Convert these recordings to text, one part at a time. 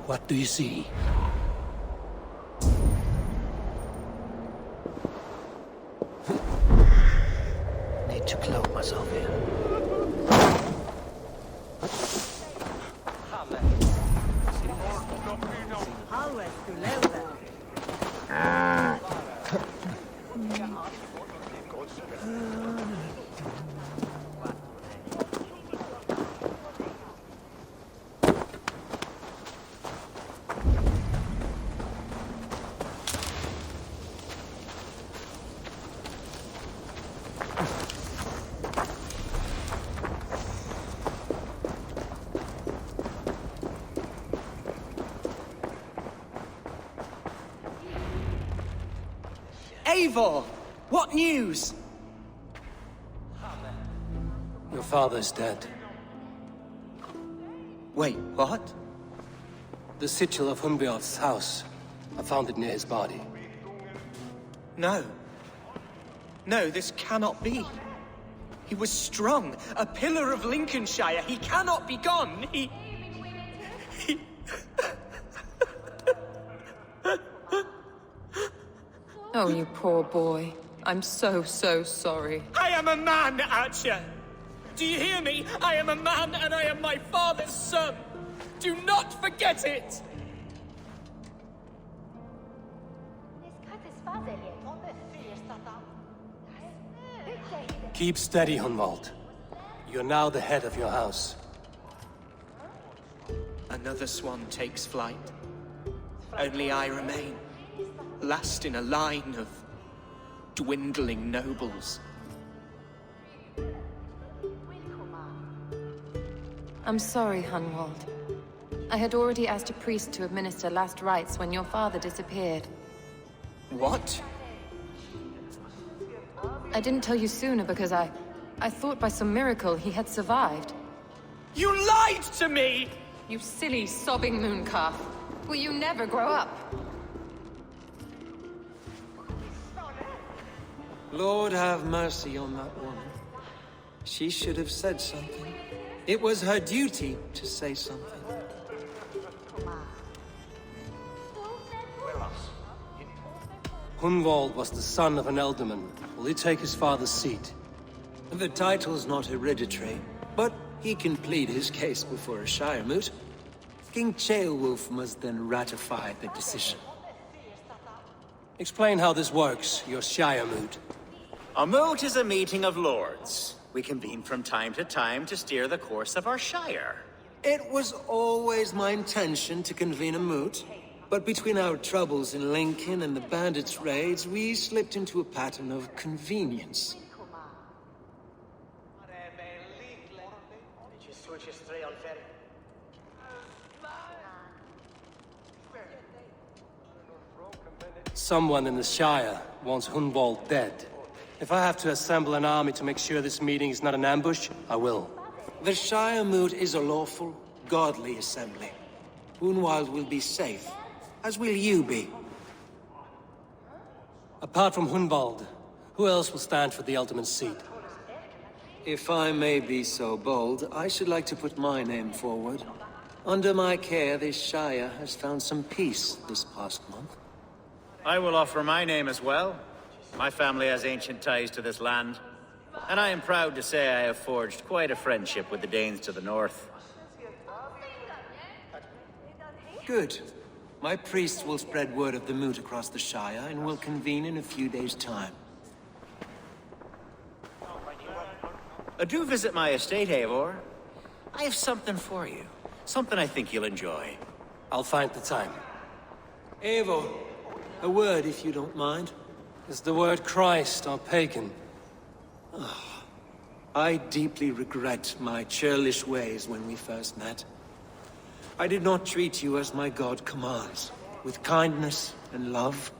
What do you see? Need to cloak myself here. Eivor! What news? Your father's dead. Wait, what? The sigil of Hunbjorn's house. I found it near his body. No. No, this cannot be. He was strong, a pillar of Lincolnshire. He cannot be gone. He... Oh, you poor boy. I'm so sorry. I am a man, Archer! Do you hear me? I am a man and I am my father's son! Do not forget it! Keep steady, Hunwald. You're now the head of your house. Another swan takes flight. Only I remain. Last in a line of dwindling nobles. I'm sorry, Hunwald. I had already asked a priest to administer last rites when your father disappeared. What? I didn't tell you sooner because I thought by some miracle he had survived. You lied to me! You silly, sobbing mooncalf. Will you never grow up? Lord have mercy on that woman. She should have said something. It was her duty to say something. Hunwald was the son of an ealdorman. Will he take his father's seat? The title's not hereditary, but he can plead his case before a shire moot. King Ceolwulf must then ratify the decision. Explain how this works, your shire moot. A moot is a meeting of lords. We convene from time to time to steer the course of our shire. It was always my intention to convene a moot, but between our troubles in Lincoln and the bandits' raids, we slipped into a pattern of convenience. Someone in the Shire wants Hunwald dead. If I have to assemble an army to make sure this meeting is not an ambush, I will. The Shire moot is a lawful, godly assembly. Hunwald will be safe, as will you be. Apart from Hunwald, who else will stand for the ultimate seat? If I may be so bold, I should like to put my name forward. Under my care, this Shire has found some peace this past month. I will offer my name as well. My family has ancient ties to this land, and I am proud to say I have forged quite a friendship with the Danes to the north. Good. My priests will spread word of the moot across the Shire, and will convene in a few days' time. Do visit my estate, Eivor. I have something for you. Something I think you'll enjoy. I'll find the time. Eivor, a word if you don't mind. Is the word Christ or pagan? I deeply regret my churlish ways when we first met. I did not treat you as my god commands, with kindness and love.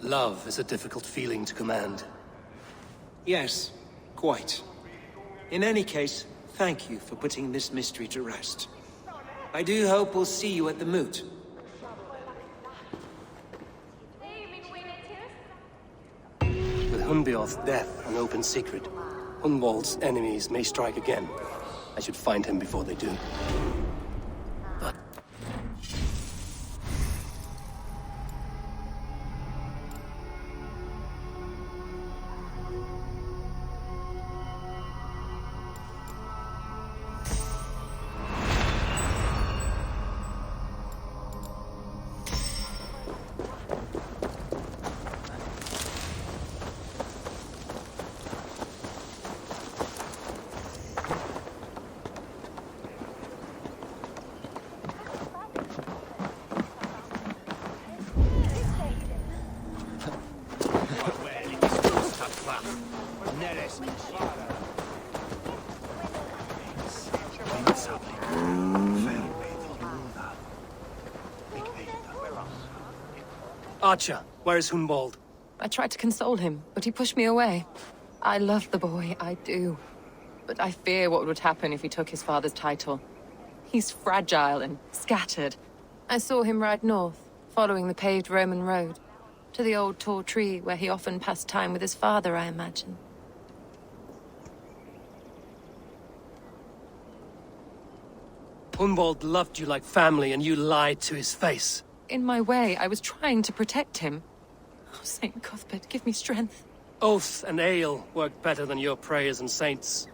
Love is a difficult feeling to command. Yes, quite. In any case, thank you for putting this mystery to rest. I do hope we'll see you at the moot. With Hunbjorn's death an open secret, Hunwald's enemies may strike again. I should find him before they do. But Archer, where is Hunwald? I tried to console him, but he pushed me away. I love the boy, I do. But I fear what would happen if he took his father's title. He's fragile and scattered. I saw him ride north, following the paved Roman road. To the old tall tree where he often passed time with his father, I imagine. Hunwald loved you like family and you lied to his face. In my way, I was trying to protect him. Oh, Saint Cuthbert, give me strength. Oath and ale work better than your prayers and saints.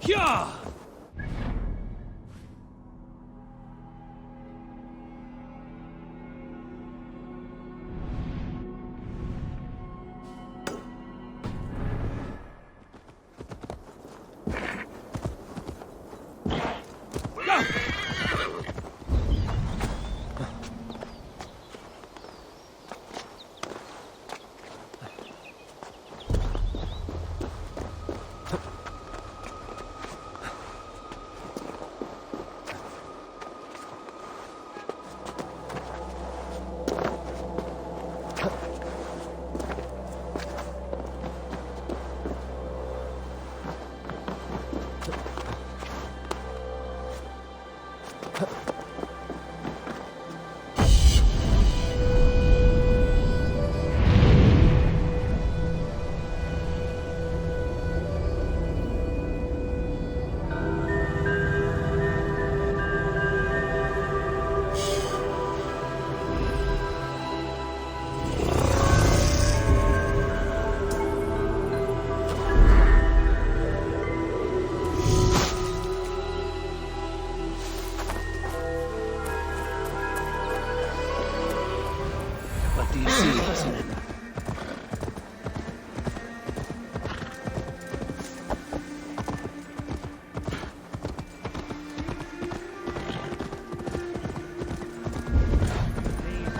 Yeah!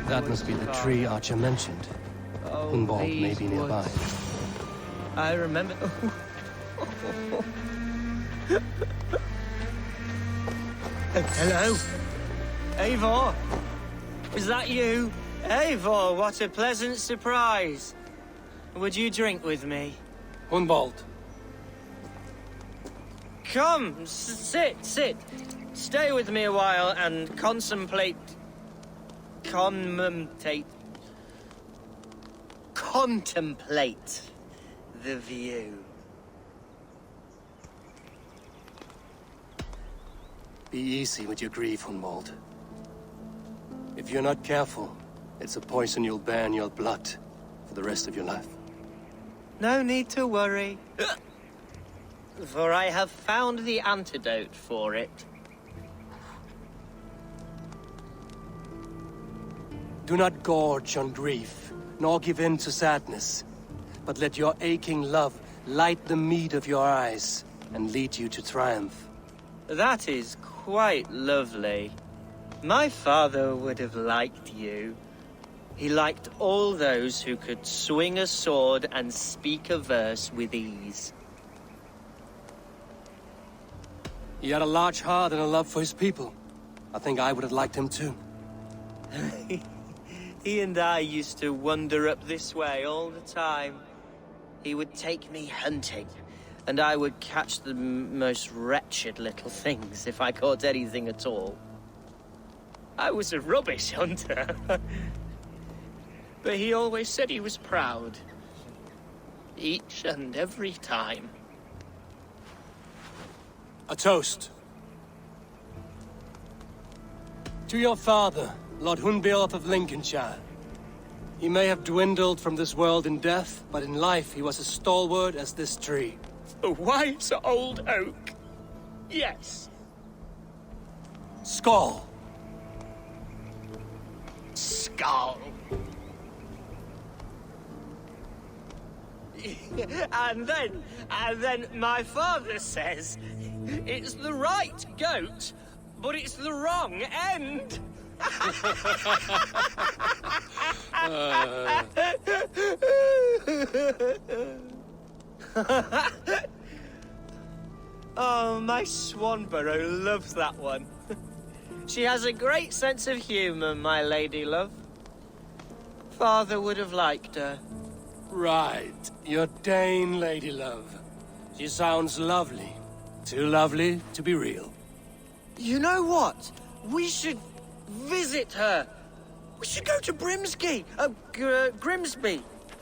That must be the tree Archer mentioned. Hunwald may be nearby. I remember... Hello? Eivor? Is that you? Eivor, what a pleasant surprise. Would you drink with me? Hunwald. Come, sit. Stay with me a while and contemplate the view. Be easy with your grief, Hunwald. If you're not careful, it's a poison you'll bear in your blood for the rest of your life. No need to worry. For I have found the antidote for it. Do not gorge on grief, nor give in to sadness, but let your aching love light the mead of your eyes and lead you to triumph. That is quite lovely. My father would have liked you. He liked all those who could swing a sword and speak a verse with ease. He had a large heart and a love for his people. I think I would have liked him too. He and I used to wander up this way all the time. He would take me hunting, and I would catch the most wretched little things if I caught anything at all. I was a rubbish hunter. But he always said he was proud. Each and every time. A toast. To your father, Lord Hunwald of Lincolnshire. He may have dwindled from this world in death, but in life he was as stalwart as this tree. A wise old oak. Yes. Skull. Skull. And then my father says, it's the right goat, but it's the wrong end. Oh, my Swanborough loves that one. She has a great sense of humor, my lady love. Father would have liked her. Right. Your Dane lady love. She sounds lovely. Too lovely to be real. You know what? We should visit her. We should go to Grimsby.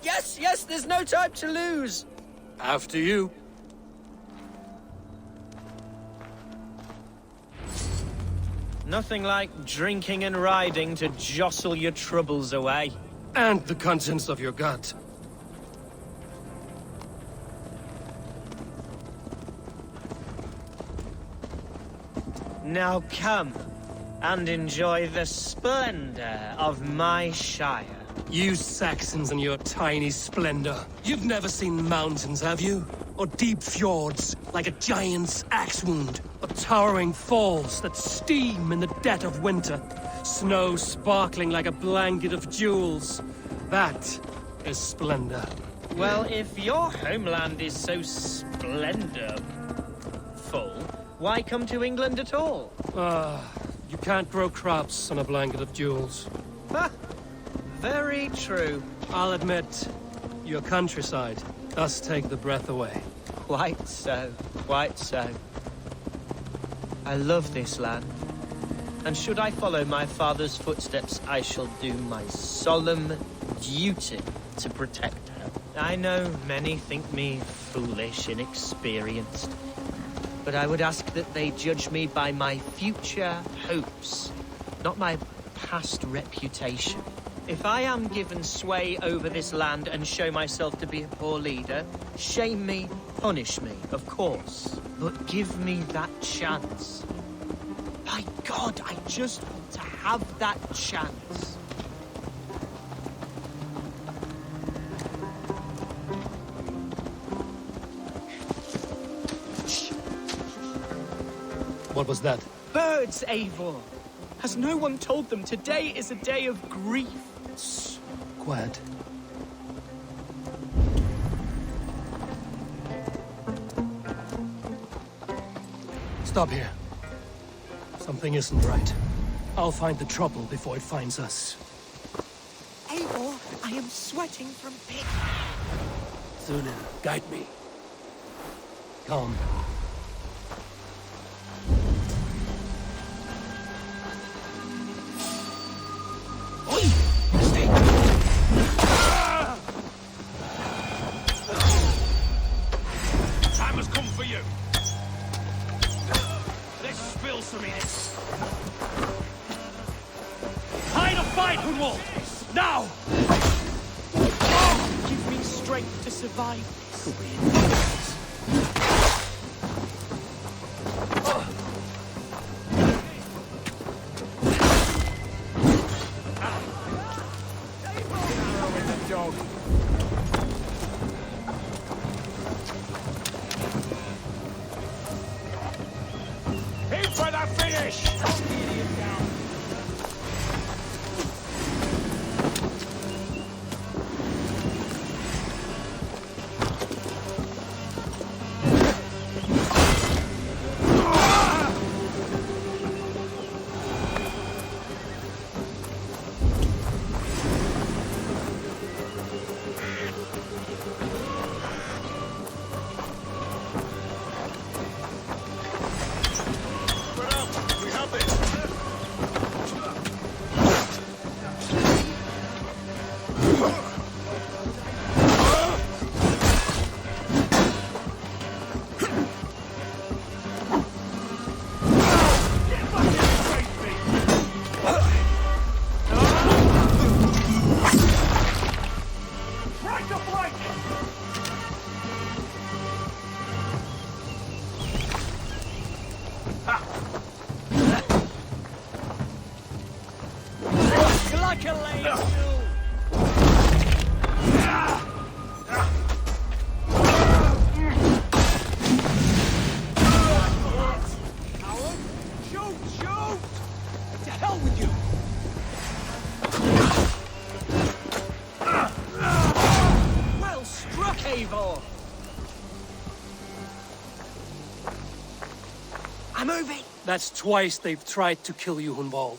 Yes, there's no time to lose. After you. Nothing like drinking and riding to jostle your troubles away. And the contents of your gut. Now come and enjoy the splendor of my Shire. You Saxons and your tiny splendor. You've never seen mountains, have you? Or deep fjords, like a giant's axe wound. Or towering falls that steam in the dead of winter. Snow sparkling like a blanket of jewels. That is splendor. Well, if your homeland is so splendorful, why come to England at all? You can't grow crops on a blanket of jewels. Ha! Very true. I'll admit, your countryside does take the breath away. Quite so, quite so. I love this land. And should I follow my father's footsteps, I shall do my solemn duty to protect her. I know many think me foolish, inexperienced. But I would ask that they judge me by my future hopes, not my past reputation. If I am given sway over this land and show myself to be a poor leader, shame me, punish me, of course. But give me that chance. By God, I just want to have that chance. What was that? Birds, Eivor! Has no one told them today is a day of grief? Quiet. Stop here. Something isn't right. I'll find the trouble before it finds us. Eivor, I am sweating from pain. Thunin, guide me. Come. Time has come for you. Let's spill some in it. Time to fight, Hunwald! Now! Give me strength to survive. Aim for the finish! We have this! Like a lady. Eivor! I'm moving! That's twice they've tried to kill you, Hunwald.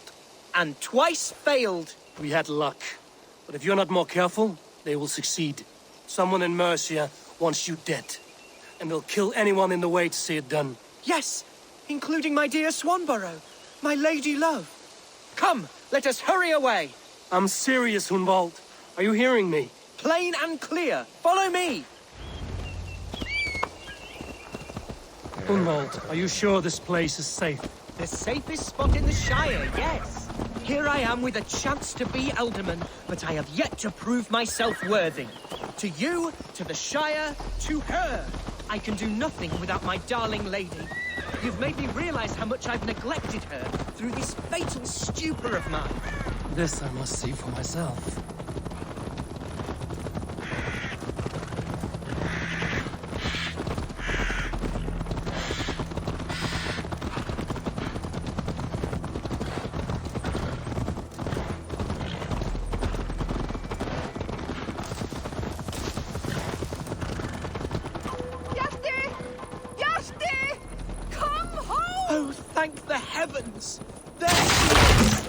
And twice failed. We had luck. But if you're not more careful, they will succeed. Someone in Mercia wants you dead. And they'll kill anyone in the way to see it done. Yes, including my dear Swanborough, my lady love. Come, let us hurry away. I'm serious, Hunwald. Are you hearing me? Plain and clear. Follow me. Hunwald, are you sure this place is safe? The safest spot in the Shire, yes. Here I am with a chance to be Elderman, but I have yet to prove myself worthy. To you, to the Shire, to her. I can do nothing without my darling lady. You've made me realize how much I've neglected her through this fatal stupor of mine. This I must see for myself. Oh, thank the heavens! There she is!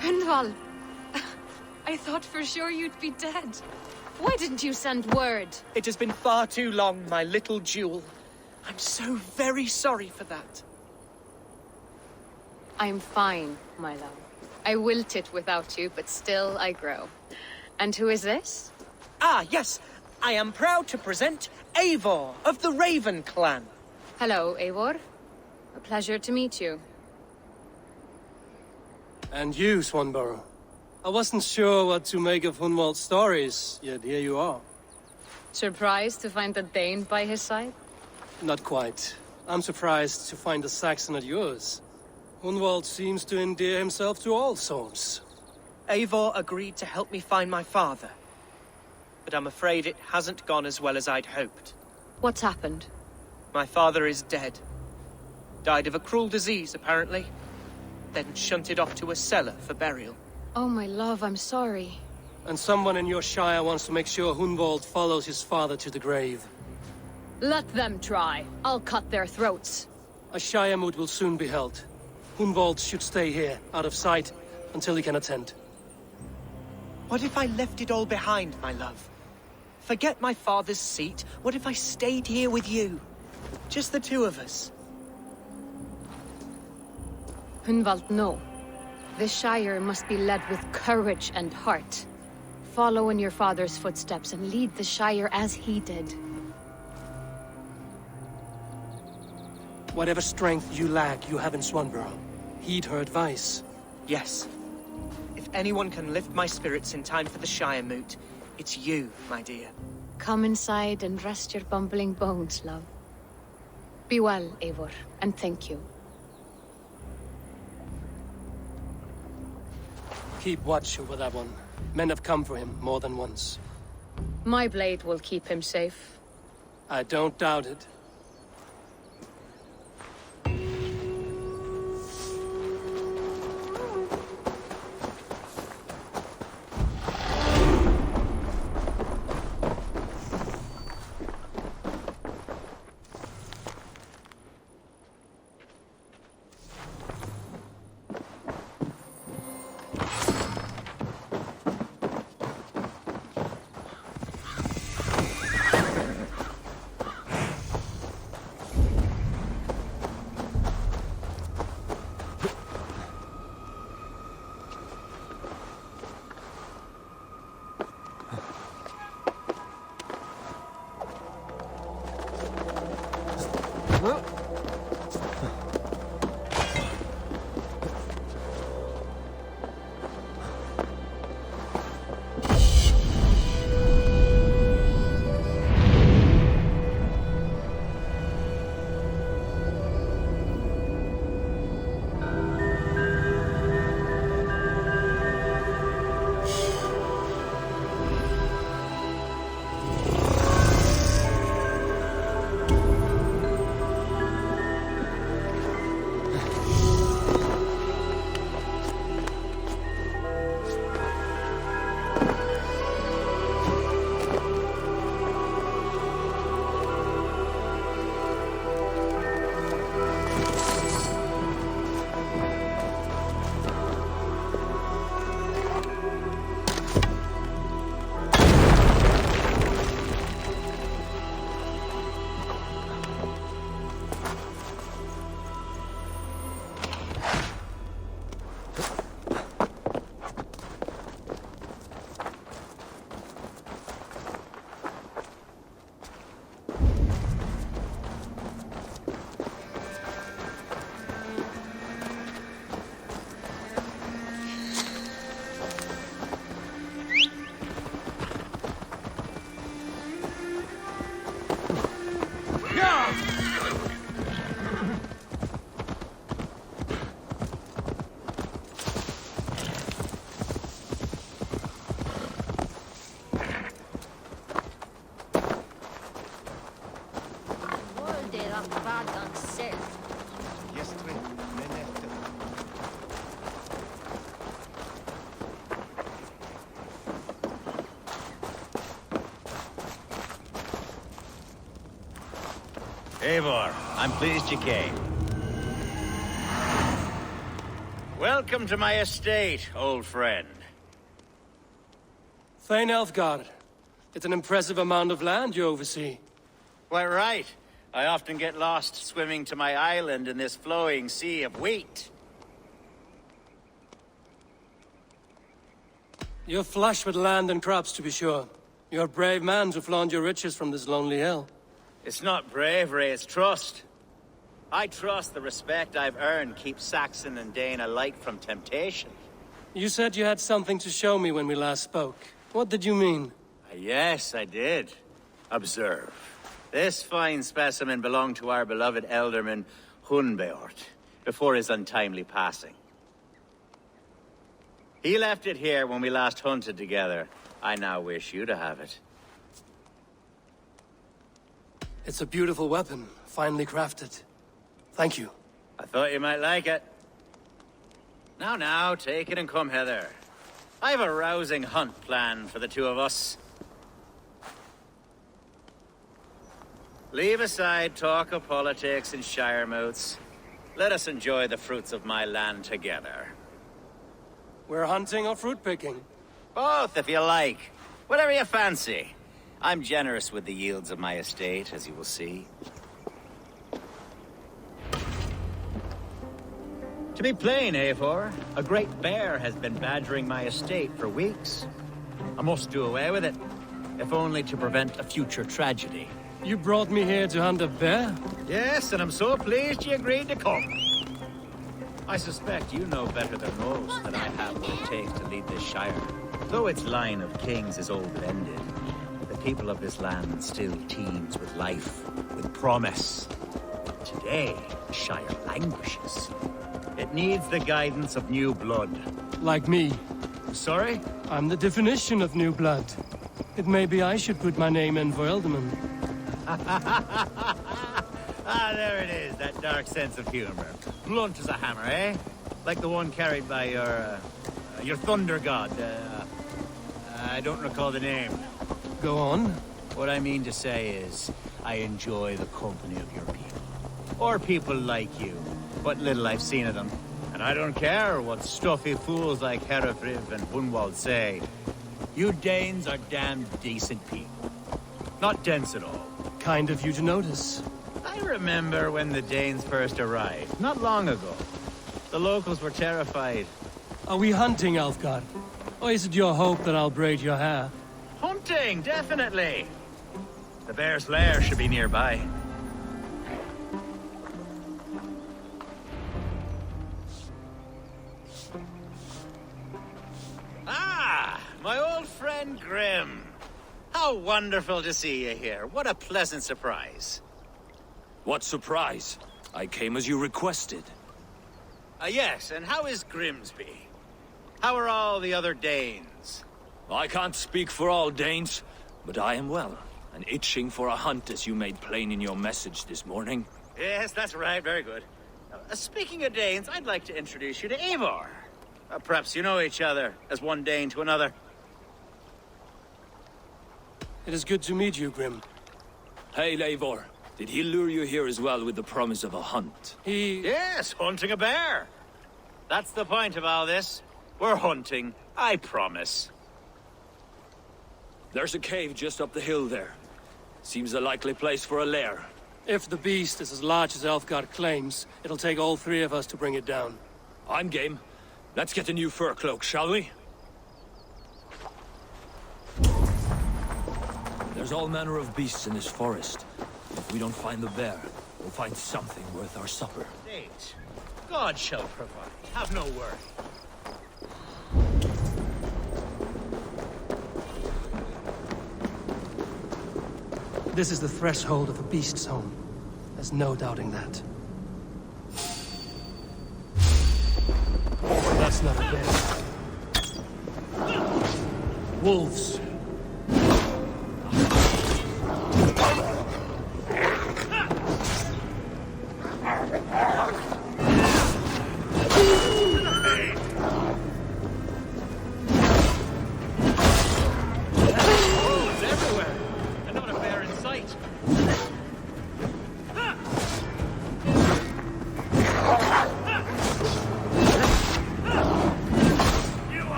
Renval! I thought for sure you'd be dead. Why didn't you send word? It has been far too long, my little jewel. I'm so very sorry for that. I'm fine, my love. I wilted without you, but still I grow. And who is this? Ah, yes. I am proud to present Eivor of the Raven clan. Hello, Eivor. A pleasure to meet you. And you, Swanborough. I wasn't sure what to make of Hunwald's stories, yet here you are. Surprised to find the Thegn by his side? Not quite. I'm surprised to find a Saxon at yours. Hunwald seems to endear himself to all sorts. Eivor agreed to help me find my father. But I'm afraid it hasn't gone as well as I'd hoped. What's happened? My father is dead. Died of a cruel disease, apparently. Then shunted off to a cellar for burial. Oh, my love, I'm sorry. And someone in your shire wants to make sure Hunwald follows his father to the grave. Let them try. I'll cut their throats. A shire moot will soon be held. Hunwald should stay here, out of sight, until he can attend. What if I left it all behind, my love? Forget my father's seat. What if I stayed here with you? Just the two of us. Hunwald, no. The Shire must be led with courage and heart. Follow in your father's footsteps and lead the Shire as he did. Whatever strength you lack, you have in Swanborough. Heed her advice. Yes. If anyone can lift my spirits in time for the Shire moot, it's you, my dear. Come inside and rest your bumbling bones, love. Be well, Eivor, and thank you. Keep watch over that one. Men have come for him more than once. My blade will keep him safe. I don't doubt it. Eivor, I'm pleased you came. Welcome to my estate, old friend. Thegn Aelfgar. It's an impressive amount of land you oversee. Quite right. I often get lost swimming to my island in this flowing sea of wheat. You're flush with land and crops, to be sure. You're a brave man to flaunt your riches from this lonely hill. It's not bravery, it's trust. I trust the respect I've earned keeps Saxon and Dane alike from temptation. You said you had something to show me when we last spoke. What did you mean? Yes, I did. Observe. This fine specimen belonged to our beloved elderman, Hunbeort, before his untimely passing. He left it here when we last hunted together. I now wish you to have it. It's a beautiful weapon, finely crafted. Thank you. I thought you might like it. Now, take it and come hither. I have a rousing hunt planned for the two of us. Leave aside talk of politics and shire moats. Let us enjoy the fruits of my land together. We're hunting or fruit picking? Both, if you like. Whatever you fancy. I'm generous with the yields of my estate, as you will see. To be plain, Eivor, a great bear has been badgering my estate for weeks. I must do away with it, if only to prevent a future tragedy. You brought me here to hunt a bear? Yes, and I'm so pleased you agreed to come. I suspect you know better than most that I have what it takes to lead this shire. Though its line of kings is old and ended, the people of this land still teems with life, with promise. Today, the shire languishes. It needs the guidance of new blood. Like me. Sorry? I'm the definition of new blood. It may be I should put my name in for Elderman. There it is, that dark sense of humor. Blunt as a hammer, eh? Like the one carried by your thunder god. I don't recall the name. Go on. What I mean to say is, I enjoy the company of your people. Or people like you. What little I've seen of them. And I don't care what stuffy fools like Herefriv and Hunwald say. You Danes are damn decent people. Not dense at all. Kind of you to notice. I remember when the Danes first arrived, not long ago. The locals were terrified. Are we hunting, Aelfgar? Or is it your hope that I'll braid your hair? Hunting, definitely. The bear's lair should be nearby. Ah, my old friend Grim. How wonderful to see you here. What a pleasant surprise. What surprise? I came as you requested. Yes, and how is Grimsby? How are all the other Danes? I can't speak for all Danes, but I am well, and itching for a hunt as you made plain in your message this morning. Yes, that's right. Very good. Speaking of Danes, I'd like to introduce you to Eivor. Perhaps you know each other, as one Dane to another. It is good to meet you, Grim. Hey, Eivor. Did he lure you here as well with the promise of a hunt? Yes, hunting a bear. That's the point of all this. We're hunting, I promise. There's a cave just up the hill there. Seems a likely place for a lair. If the beast is as large as Aelfgar claims, it'll take all three of us to bring it down. I'm game. Let's get a new fur cloak, shall we? There's all manner of beasts in this forest. If we don't find the bear, we'll find something worth our supper. Nate, God shall provide. Have no worry. This is the threshold of a beast's home. There's no doubting that. That's not a bear. Wolves.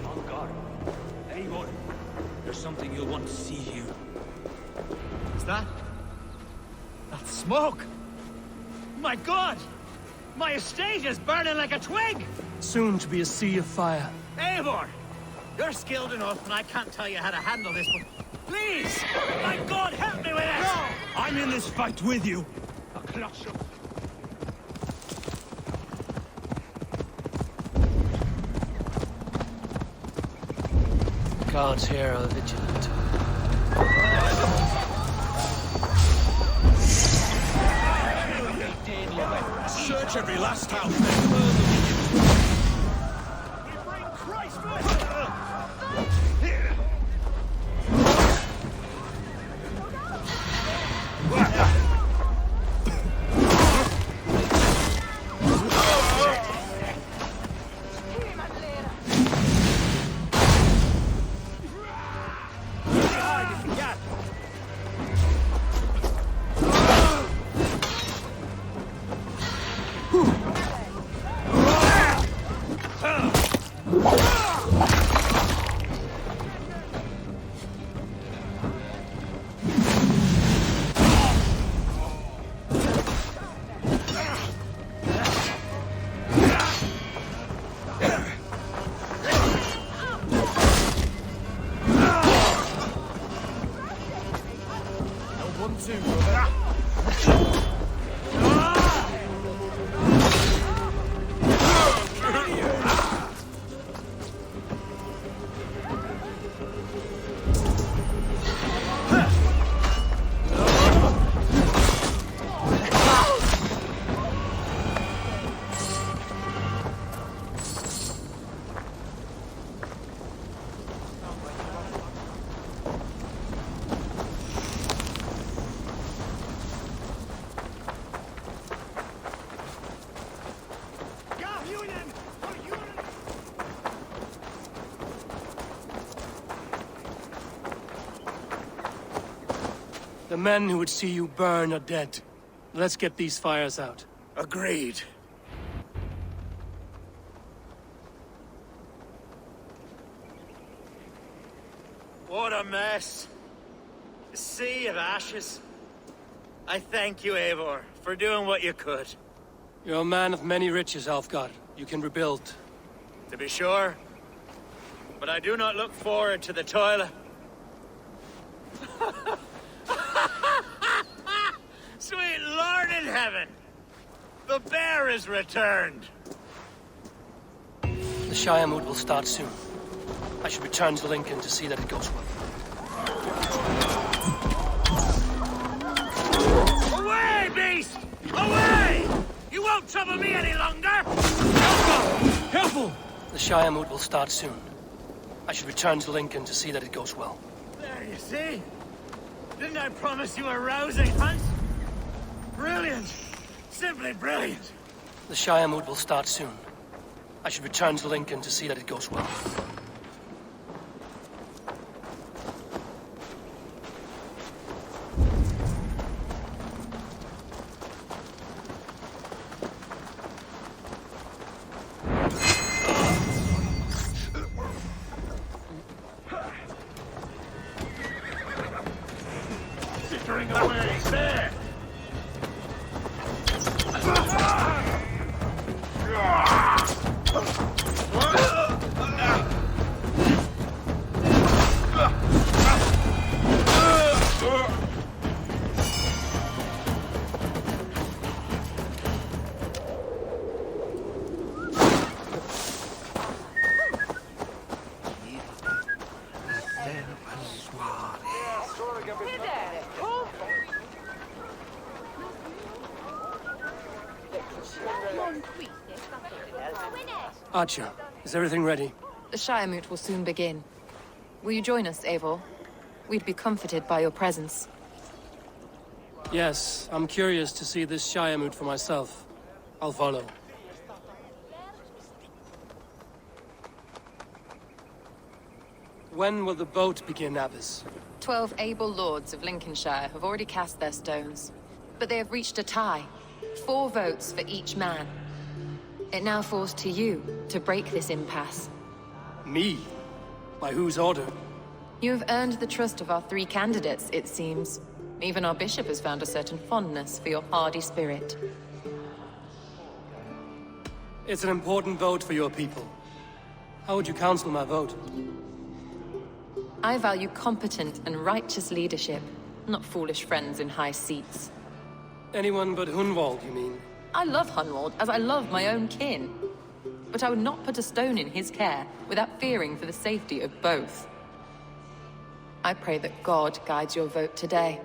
Aelfgar, Eivor, there's something you'll want to see here. Is that? That's smoke! My god! My estate is burning like a twig! Soon to be a sea of fire. Eivor! You're skilled enough, and I can't tell you how to handle this, but please! My god, help me with it! No! I'm in this fight with you. A clutch of... Guards here are vigilant. Search every last house. The men who would see you burn are dead. Let's get these fires out. Agreed. What a mess. A sea of ashes. I thank you, Eivor, for doing what you could. You're a man of many riches, Aelfgar. You can rebuild. To be sure. But I do not look forward to the toil. Sweet Lord in heaven! The bear is returned! The Shire mood will start soon. I should return to Lincoln to see that it goes well. Away, beast! Away! You won't trouble me any longer! Aelfgar! Careful! The Shire mood will start soon. I should return to Lincoln to see that it goes well. There, you see? Didn't I promise you a rousing hunt? Brilliant! Simply brilliant! The Shire mood will start soon. I should return to Lincoln to see that it goes well. Jittering away, there! Archer, is everything ready? The Shire moot will soon begin. Will you join us, Eivor? We'd be comforted by your presence. Yes, I'm curious to see this Shire moot for myself. I'll follow. When will the vote begin, Abbess? 12 able lords of Lincolnshire have already cast their stones, but they have reached a tie. 4 votes for each man. It now falls to you to break this impasse. Me? By whose order? You have earned the trust of our 3 candidates, it seems. Even our bishop has found a certain fondness for your hardy spirit. It's an important vote for your people. How would you counsel my vote? I value competent and righteous leadership, not foolish friends in high seats. Anyone but Hunwald, you mean? I love Hunwald as I love my own kin. But I would not put a stone in his care without fearing for the safety of both. I pray that God guides your vote today,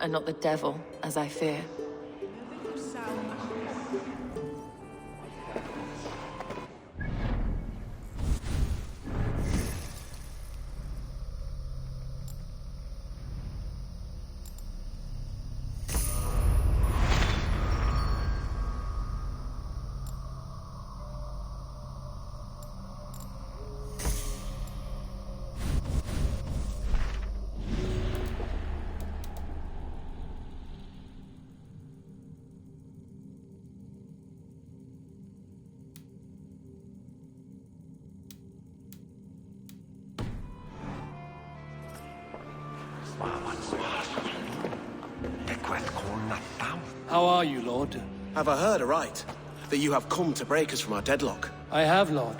and not the devil, as I fear. How are you, Lord? Have I heard aright? That you have come to break us from our deadlock? I have, Lord.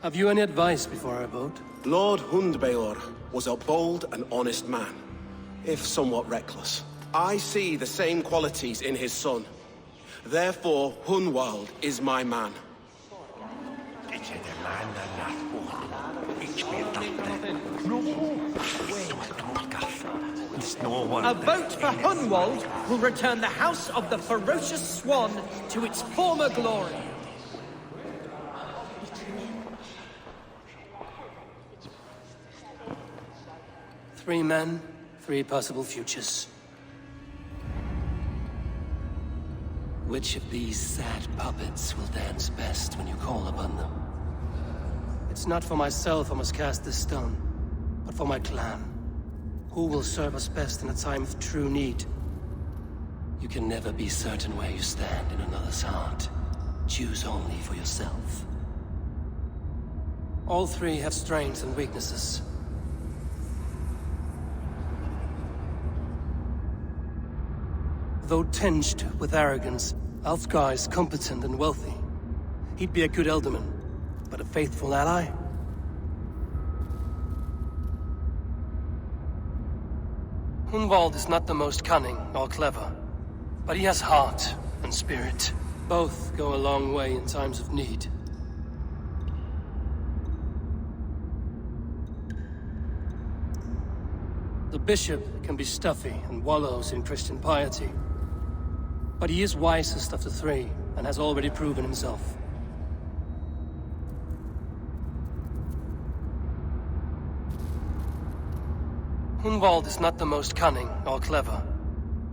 Have you any advice before our vote? Lord Hundbaelor was a bold and honest man, if somewhat reckless. I see the same qualities in his son. Therefore, Hunwald is my man. A vote for Hunwald will return the House of the Ferocious Swan to its former glory. Three men, 3 possible futures. Which of these sad puppets will dance best when you call upon them? It's not for myself I must cast this stone, but for my clan. Who will serve us best in a time of true need? You can never be certain where you stand in another's heart. Choose only for yourself. All 3 have strengths and weaknesses. Though tinged with arrogance, Aelfgar is competent and wealthy. He'd be a good ealdorman, but a faithful ally? Hunwald is not the most cunning or clever, but he has heart and spirit. Both go a long way in times of need. The bishop can be stuffy and wallows in Christian piety, but he is wisest of the 3 and has already proven himself. Hunwald is not the most cunning or clever,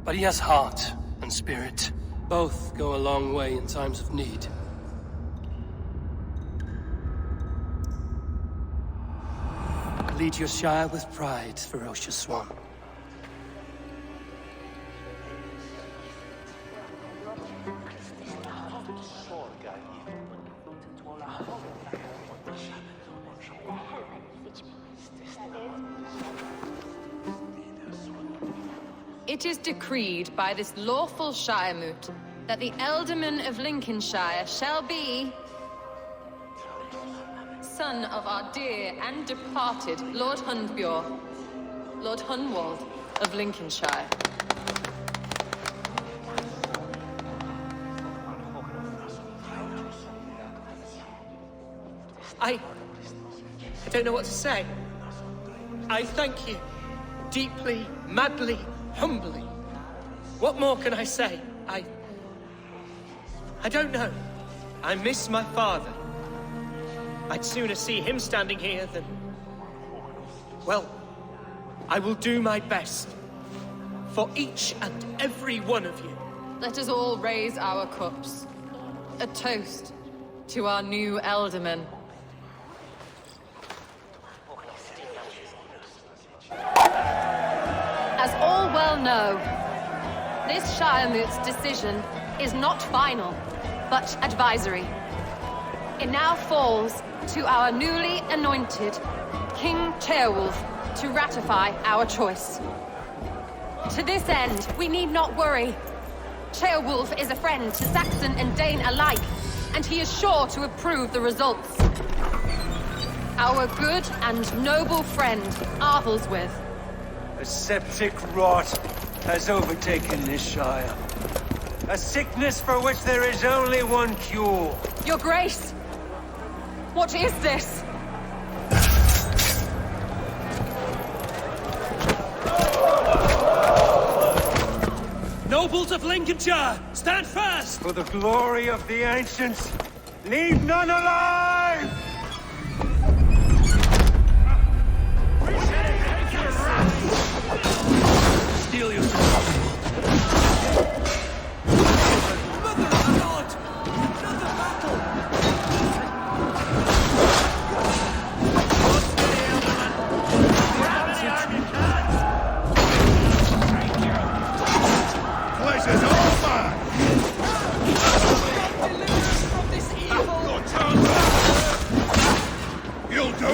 but he has heart and spirit. Both go a long way in times of need. Lead your Shire with pride, ferocious swan. It is decreed by this lawful Shire moot that the Ealdorman of Lincolnshire shall be son of our dear and departed Lord Hundbjorn, Lord Hunwald of Lincolnshire. I don't know what to say. I thank you. Deeply, madly, humbly. What more can I say? I don't know. I miss my father. I'd sooner see him standing here than... Well, I will do my best. for each and every one of you. Let us all raise our cups. A toast to our new Elderman. As all well know, this Shiremoot's decision is not final, but advisory. It now falls to our newly anointed King Ceolwulf to ratify our choice. To this end, we need not worry. Ceolwulf is a friend to Saxon and Dane alike, and he is sure to approve the results. Our good and noble friend, Arthelswith. A septic rot has overtaken this Shire. A sickness for which there is only one cure. Your Grace! What is this? Nobles of Lincolnshire, stand fast! For the glory of the ancients, leave none alive! Steel yourself. Mother of God! Another battle! Pleasure's over! Deliver us from this evil! You'll do!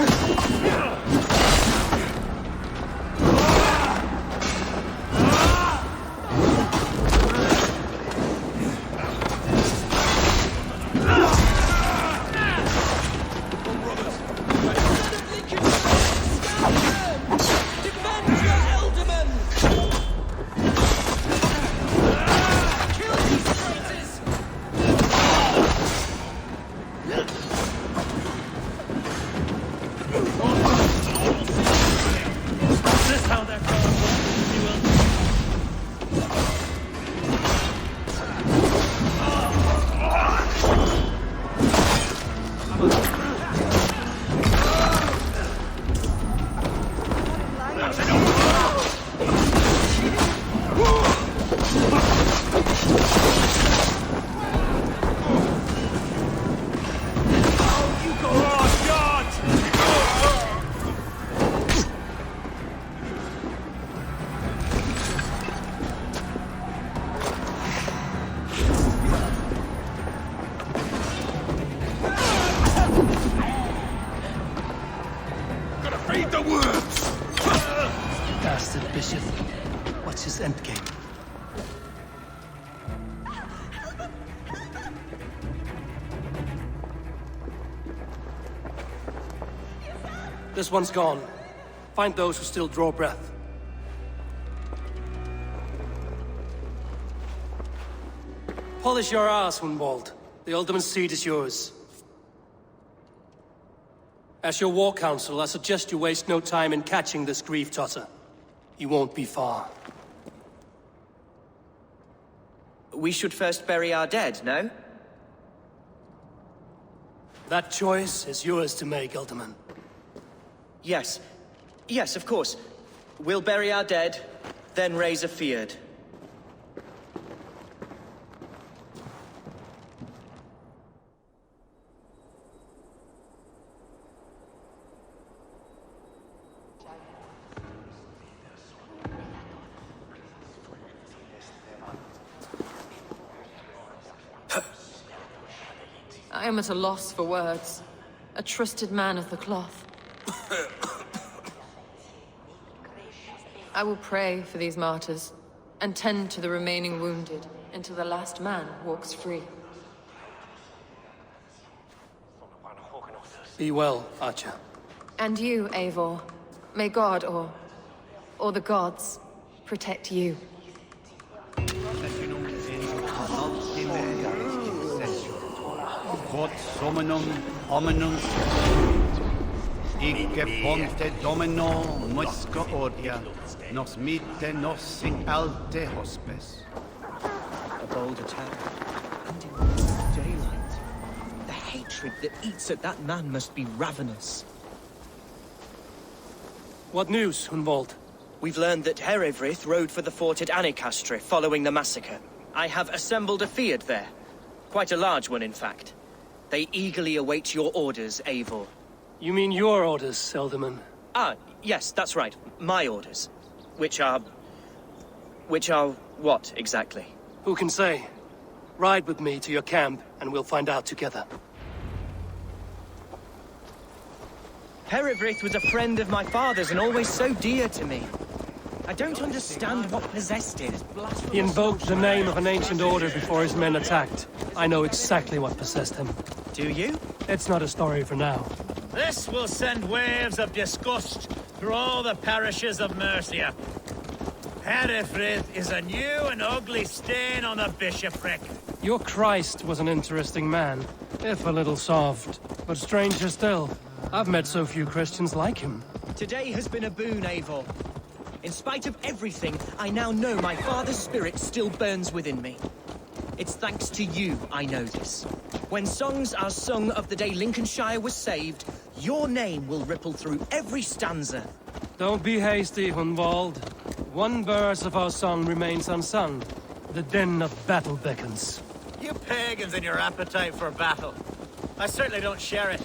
Feed the worms! Bastard bishop. What's his endgame? This one's gone. Find those who still draw breath. Polish your ass, Hunwald. The Alderman's seat is yours. As your war council, I suggest you waste no time in catching this grief-tosser. He won't be far. We should first bury our dead, no? That choice is yours to make, Alderman. Yes. Yes, of course. We'll bury our dead, then raise a feard. I am at a loss for words. A trusted man of the cloth. I will pray for these martyrs, and tend to the remaining wounded, until the last man walks free. Be well, Archer. And you, Eivor. May God, or the gods, protect you. Quod somenum hominum Ike ponte domino musca ordia nos mite nos in alte hospes. A bold attack. And in broad daylight. The hatred that eats at that man must be ravenous. What news, Hunwald? We've learned that Eivor rode for the fort at Annikastre following the massacre. I have assembled a field there. Quite a large one, in fact. They eagerly await your orders, Eivor. You mean your orders, Elderman? Ah, yes, that's right. My orders. Which are what, exactly? Who can say? Ride with me to your camp, and we'll find out together. Eivor was a friend of my father's and always so dear to me. I don't understand what possessed him. He invoked the name of an ancient order before his men attacked. I know exactly what possessed him. Do you? It's not a story for now. This will send waves of disgust through all the parishes of Mercia. Eivor is a new and ugly stain on the bishopric. Your Christ was an interesting man, if a little soft. But stranger still, I've met so few Christians like him. Today has been a boon, Eivor. In spite of everything, I now know my father's spirit still burns within me. It's thanks to you I know this. When songs are sung of the day Lincolnshire was saved, your name will ripple through every stanza. Don't be hasty, Hunwald. One verse of our song remains unsung. The din of battle beckons. You pagans and your appetite for battle. I certainly don't share it.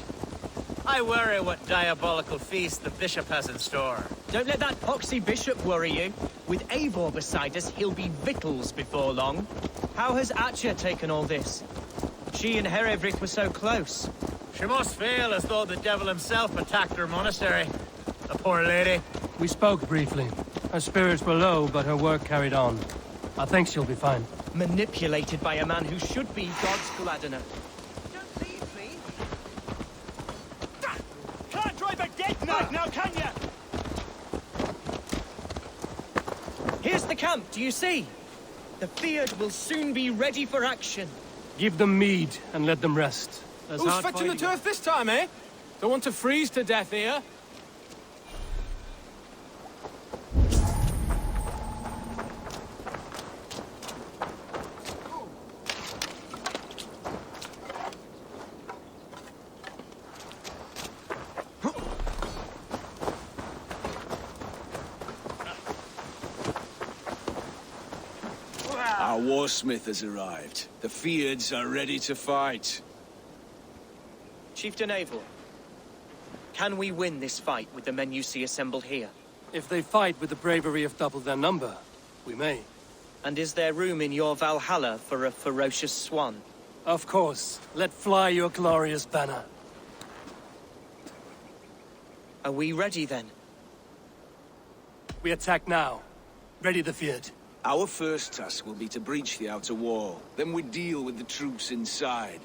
I worry what diabolical feast the bishop has in store. Don't let that poxy bishop worry you. With Eivor beside us, he'll be victuals before long. How has Atcha taken all this? She and Eivor were so close. She must feel as though the devil himself attacked her monastery. The poor lady. We spoke briefly. Her spirits were low, but her work carried on. I think she'll be fine. Manipulated by a man who should be God's Gladdener. Can't drive a dead knight now, can ya? Here's the camp, do you see? The Field will soon be ready for action. Give them mead and let them rest. Who's fetching the turf this time, eh? Don't want to freeze to death here. Our warsmith has arrived. The Fields are ready to fight. Chieftain Eivor, can we win this fight with the men you see assembled here? If they fight with the bravery of double their number, we may. And is there room in your Valhalla for a ferocious swan? Of course. Let fly your glorious banner. Are we ready then? We attack now. Ready the Field. Our first task will be to breach the outer wall. Then we deal with the troops inside.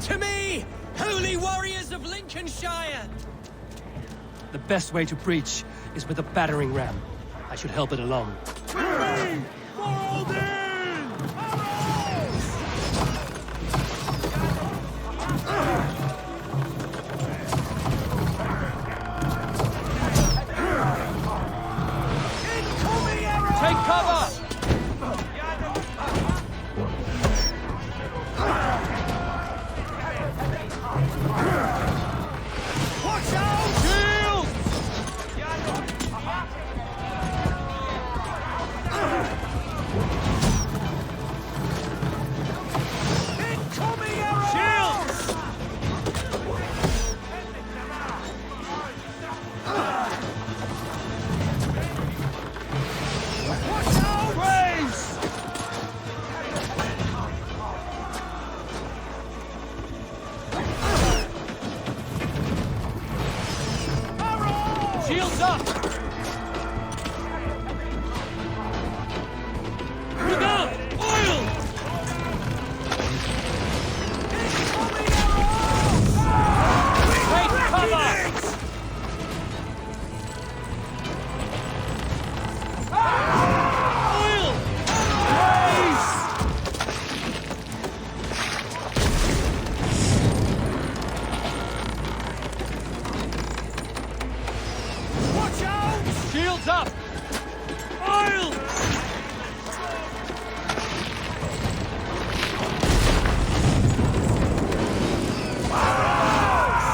To me, holy warriors of Lincolnshire! The best way to breach is with a battering ram. I should help it along. Take cover! Watch out! Shield! Incoming arrows! Shields! Watch out! Oil!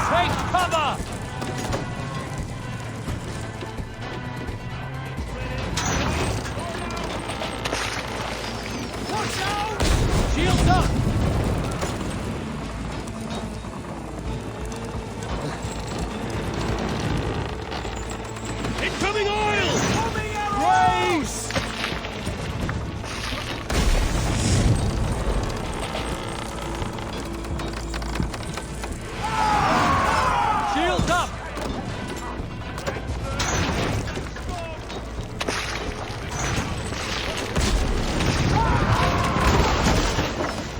Take cover! Watch out! Shields up! Incoming oil! Race! Shields up!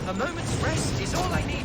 A moment's rest is all I needed.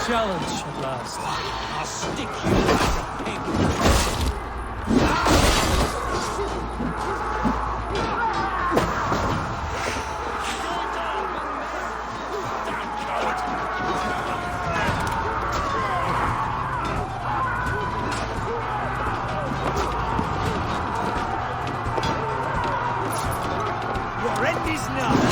Challenge at last. I'll stick you like a pig. Your end is nigh.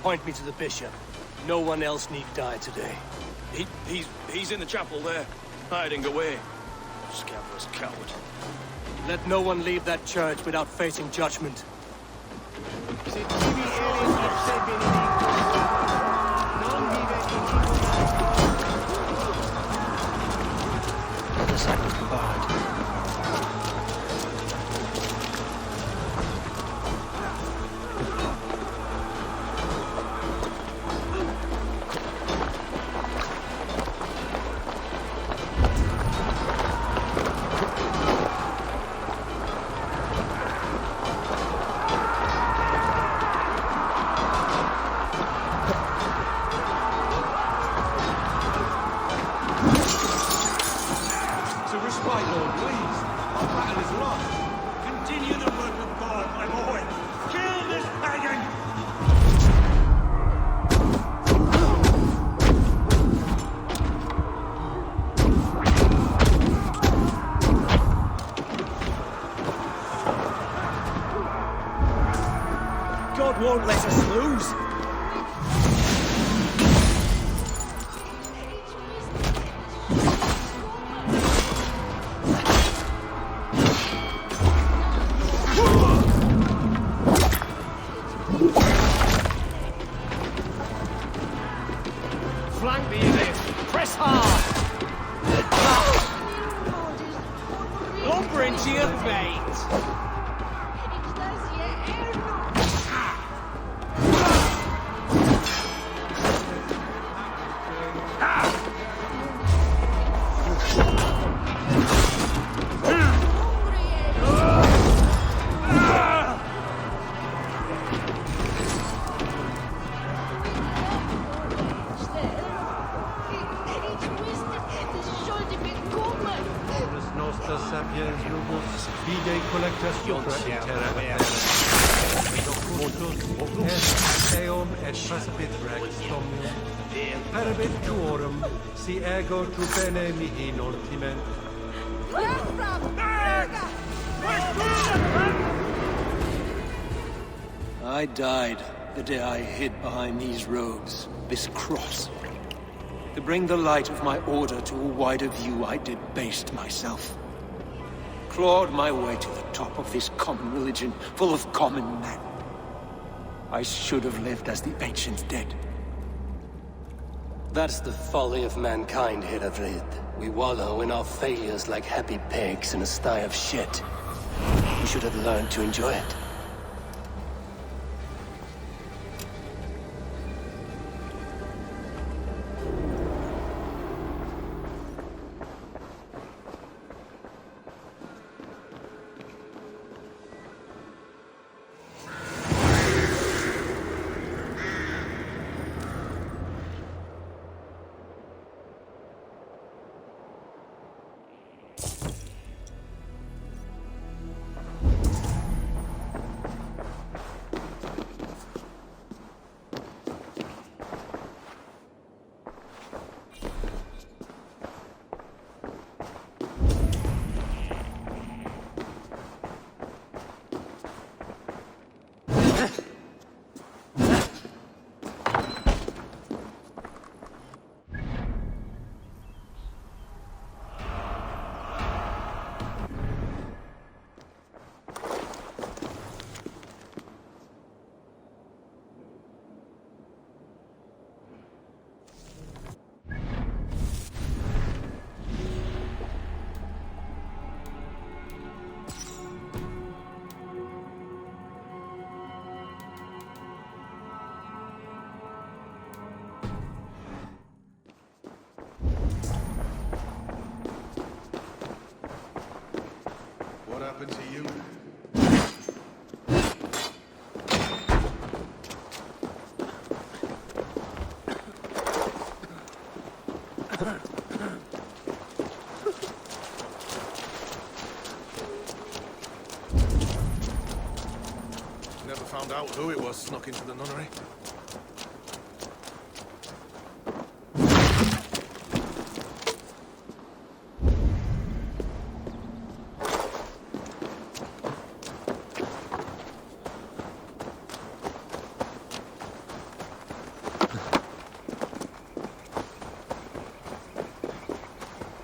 Point me to the bishop. No one else need die today. He's in the chapel there, hiding away. Scabrous coward. Let no one leave that church without facing judgment. God won't let us lose. Flank me in it. Press hard. Lumber into your fate. Ego tu bene mihi noltiment. I died the day I hid behind these robes, this cross. To bring the light of my order to a wider view, I debased myself. Clawed my way to the top of this common religion, full of common men. I should have lived as the ancients did. That's the folly of mankind, Hiravrid. We wallow in our failures like happy pigs in a sty of shit. We should have learned to enjoy it. What happened to you? Never found out who it was snuck into the nunnery.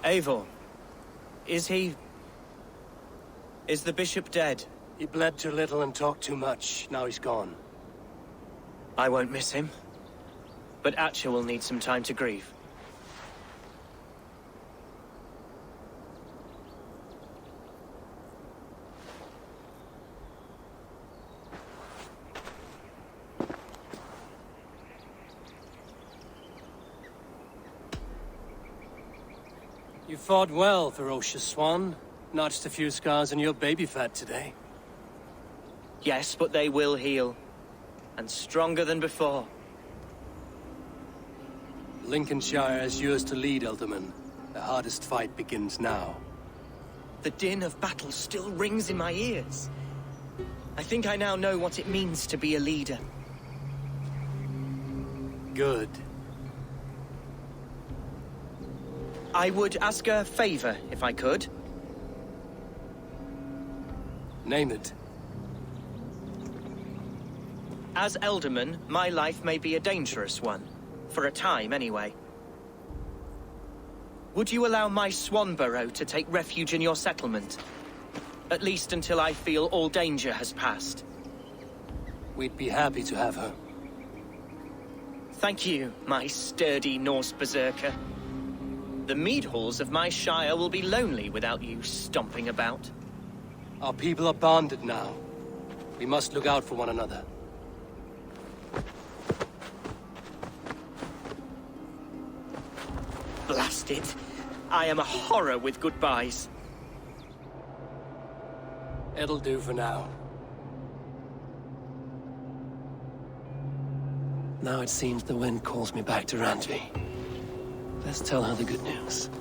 Eivor, is he... is the bishop dead? He bled too little and talked too much. Now he's gone. I won't miss him. But Atcha will need some time to grieve. You fought well, ferocious swan. Notched a few scars on your baby fat today. Yes, but they will heal. And stronger than before. Lincolnshire is yours to lead, Elderman. The hardest fight begins now. The din of battle still rings in my ears. I think I now know what it means to be a leader. Good. I would ask a favor, if I could. Name it. As Elderman, my life may be a dangerous one. For a time, anyway. Would you allow my Swanborough to take refuge in your settlement? At least until I feel all danger has passed. We'd be happy to have her. Thank you, my sturdy Norse berserker. The mead halls of my shire will be lonely without you stomping about. Our people are bonded now. We must look out for one another. Blast it. I am a horror with goodbyes. It'll do for now. Now it seems the wind calls me back to Randvi. Let's tell her the good news.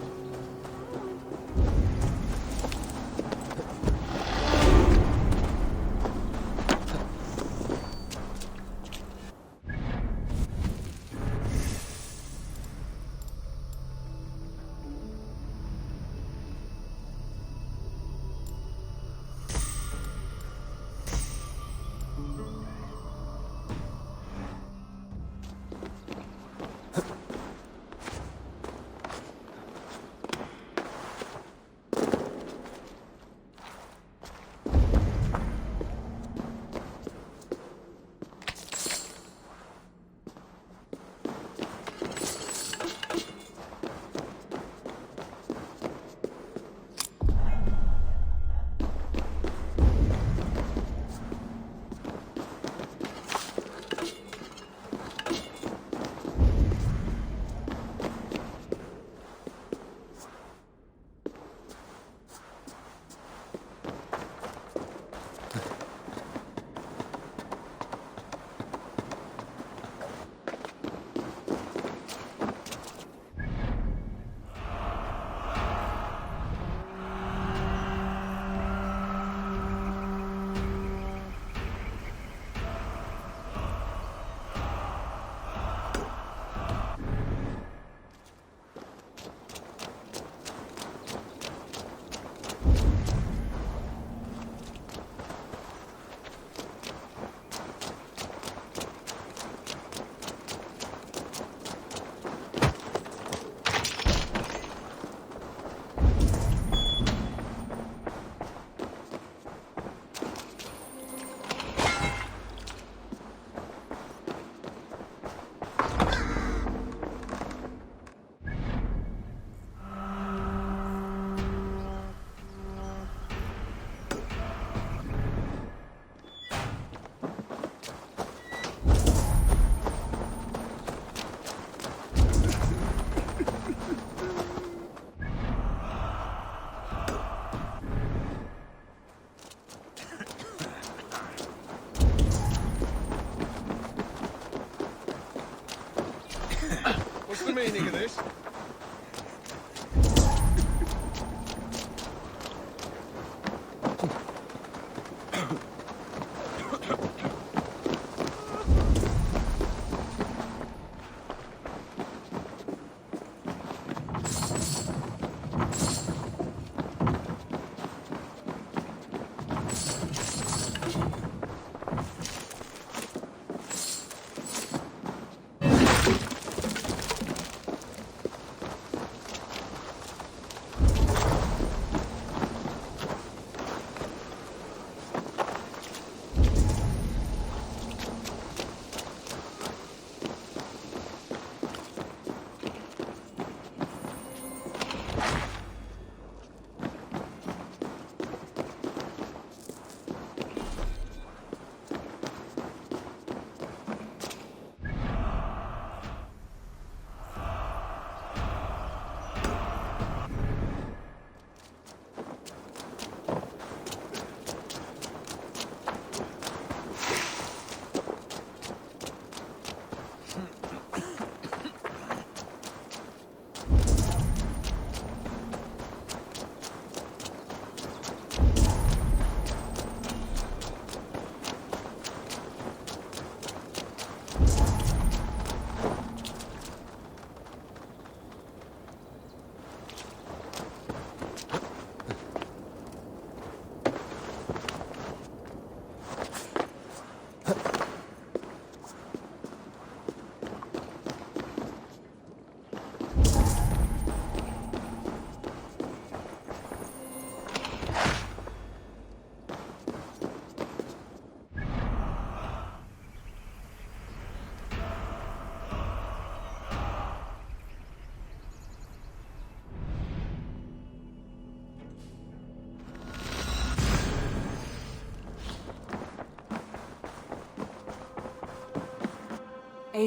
What's the meaning of this?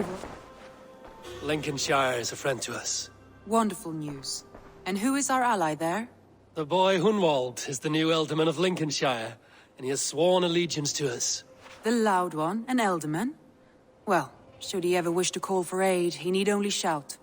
Eivor. Lincolnshire is a friend to us. Wonderful news. And who is our ally there? The boy Hunwald is the new Ealdorman of Lincolnshire, and he has sworn allegiance to us. The Loud One, an Ealdorman? Well, should he ever wish to call for aid, he need only shout.